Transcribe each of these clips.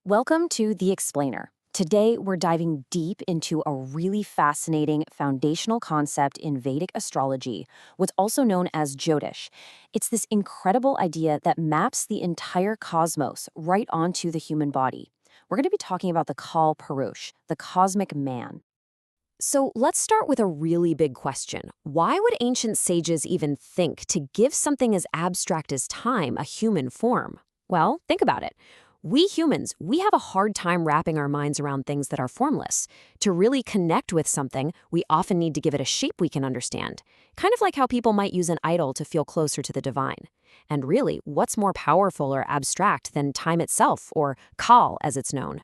Welcome to The Explainer. Today, we're diving deep into a really fascinating foundational concept in Vedic astrology, what's also known as Jyotish. It's this incredible idea that maps the entire cosmos right onto the human body. We're going to be talking about the Kaal Purush, the cosmic man. So let's start with a really big question. Why would ancient sages even think to give something as abstract as time a human form? Well, think about it. We humans, we have a hard time wrapping our minds around things that are formless. To really connect with something, we often need to give it a shape we can understand. Kind of like how people might use an idol to feel closer to the divine. And really, what's more powerful or abstract than time itself, or Kaal as it's known?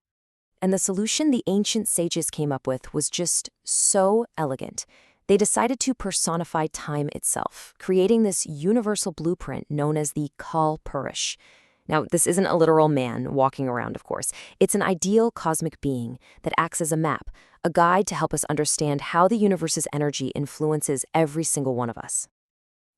And the solution the ancient sages came up with was just so elegant. They decided to personify time itself, creating this universal blueprint known as the Kaal Purush. Now, this isn't a literal man walking around, of course. It's an ideal cosmic being that acts as a map, a guide to help us understand how the universe's energy influences every single one of us.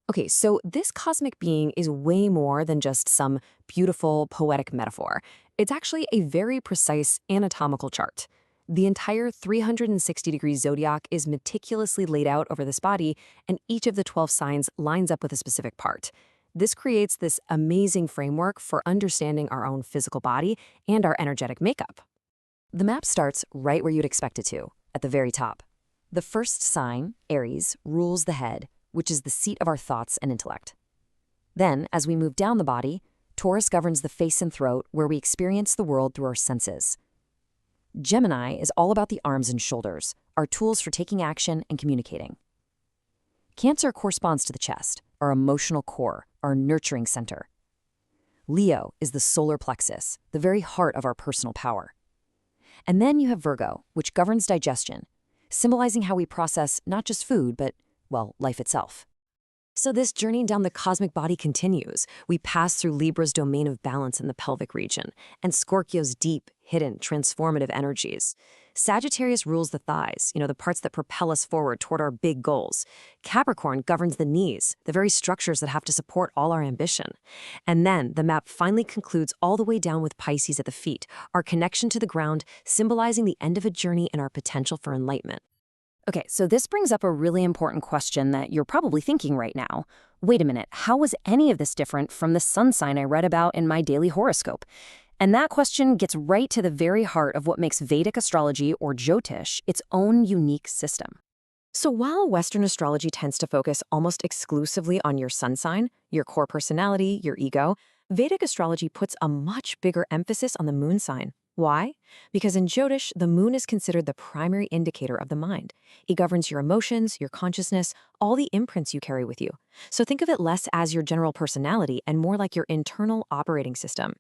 Okay, so this cosmic being is way more than just some beautiful, poetic metaphor. It's actually a very precise anatomical chart. The entire 360-degree zodiac is meticulously laid out over this body, and each of the 12 signs lines up with a specific part. This creates this amazing framework for understanding our own physical body and our energetic makeup. The map starts right where you'd expect it to, at the very top. The first sign, Aries, rules the head, which is the seat of our thoughts and intellect. Then, as we move down the body, Taurus governs the face and throat, where we experience the world through our senses. Gemini is all about the arms and shoulders, our tools for taking action and communicating. Cancer corresponds to the chest, our emotional core, our nurturing center. Leo is the solar plexus, the very heart of our personal power. And then you have Virgo, which governs digestion, symbolizing how we process not just food, but, well, life itself. So this journey down the cosmic body continues. We pass through Libra's domain of balance in the pelvic region, and Scorpio's deep, hidden, transformative energies. Sagittarius rules the thighs, the parts that propel us forward toward our big goals. Capricorn governs the knees, the very structures that have to support all our ambition. And then the map finally concludes all the way down with Pisces at the feet, our connection to the ground, symbolizing the end of a journey and our potential for enlightenment. Okay, so this brings up a really important question that you're probably thinking right now. Wait a minute, how was any of this different from the sun sign I read about in my daily horoscope? And that question gets right to the very heart of what makes Vedic astrology, or Jyotish, its own unique system. So while Western astrology tends to focus almost exclusively on your sun sign, your core personality, your ego, Vedic astrology puts a much bigger emphasis on the moon sign. Why? Because in Jyotish, the moon is considered the primary indicator of the mind. It governs your emotions, your consciousness, all the imprints you carry with you. So think of it less as your general personality and more like your internal operating system.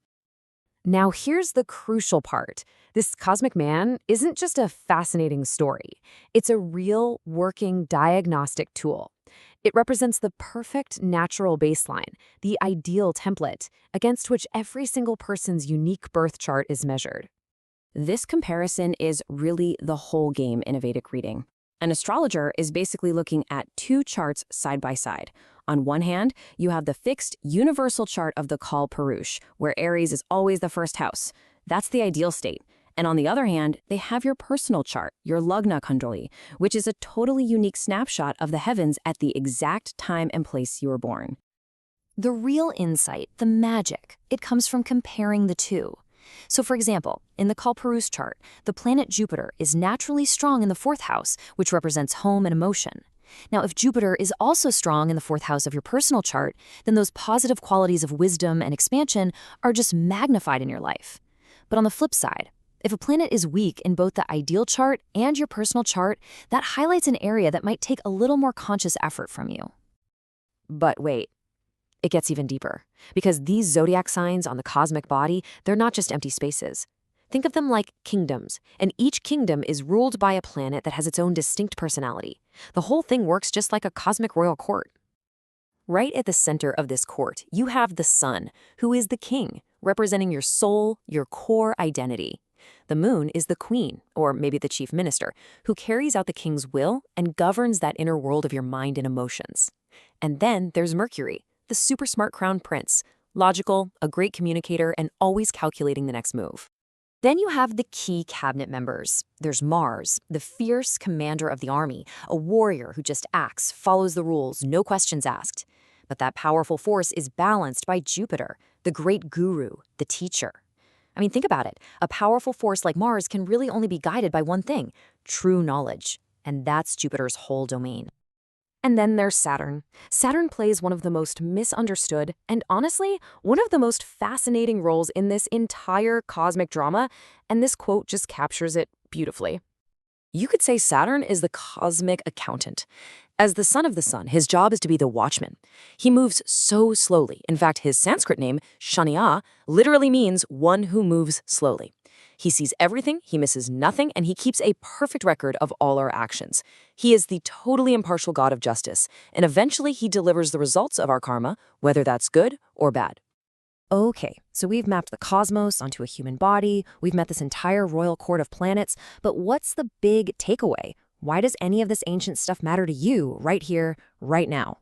Now here's the crucial part. This cosmic man isn't just a fascinating story. It's a real, working diagnostic tool. It represents the perfect natural baseline, the ideal template, against which every single person's unique birth chart is measured. This comparison is really the whole game in a Vedic reading. An astrologer is basically looking at two charts side by side. On one hand, you have the fixed, universal chart of the Kaal Purush, where Aries is always the first house. That's the ideal state. And on the other hand, they have your personal chart, your Lagna Kundali, which is a totally unique snapshot of the heavens at the exact time and place you were born. The real insight, the magic, it comes from comparing the two. So for example, in the Kaal Purush chart, the planet Jupiter is naturally strong in the fourth house, which represents home and emotion. Now, if Jupiter is also strong in the fourth house of your personal chart, then those positive qualities of wisdom and expansion are just magnified in your life. But on the flip side, if a planet is weak in both the ideal chart and your personal chart, that highlights an area that might take a little more conscious effort from you. But wait, it gets even deeper. Because these zodiac signs on the cosmic body, they're not just empty spaces. Think of them like kingdoms, and each kingdom is ruled by a planet that has its own distinct personality. The whole thing works just like a cosmic royal court. Right at the center of this court, you have the sun, who is the king, representing your soul, your core identity. The moon is the queen, or maybe the chief minister, who carries out the king's will and governs that inner world of your mind and emotions. And then there's Mercury, the super smart crown prince, logical, a great communicator, and always calculating the next move. Then you have the key cabinet members. There's Mars, the fierce commander of the army, a warrior who just acts, follows the rules, no questions asked. But that powerful force is balanced by Jupiter, the great guru, the teacher. I mean, think about it. A powerful force like Mars can really only be guided by one thing: true knowledge. And that's Jupiter's whole domain. And then there's Saturn. Saturn plays one of the most misunderstood and, honestly, one of the most fascinating roles in this entire cosmic drama, and this quote just captures it beautifully. You could say Saturn is the cosmic accountant. As the son of the sun, his job is to be the watchman. He moves so slowly. In fact, his Sanskrit name, Shaniya, literally means one who moves slowly. He sees everything, he misses nothing, and he keeps a perfect record of all our actions. He is the totally impartial god of justice, and eventually he delivers the results of our karma, whether that's good or bad. Okay, so we've mapped the cosmos onto a human body, we've met this entire royal court of planets, but what's the big takeaway? Why does any of this ancient stuff matter to you right here, right now?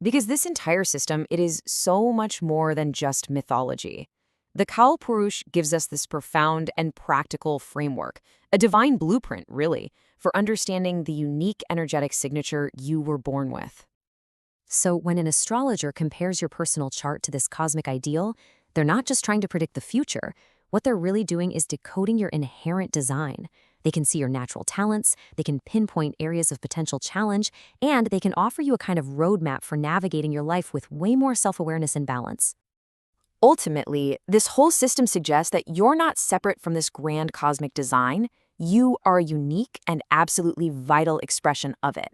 Because this entire system, it is so much more than just mythology. The Kaal Purush gives us this profound and practical framework, a divine blueprint, really, for understanding the unique energetic signature you were born with. So when an astrologer compares your personal chart to this cosmic ideal, they're not just trying to predict the future. What they're really doing is decoding your inherent design. They can see your natural talents, they can pinpoint areas of potential challenge, and they can offer you a kind of roadmap for navigating your life with way more self-awareness and balance. Ultimately, this whole system suggests that you're not separate from this grand cosmic design. You are a unique and absolutely vital expression of it.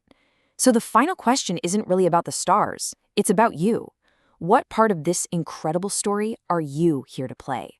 So the final question isn't really about the stars. It's about you. What part of this incredible story are you here to play?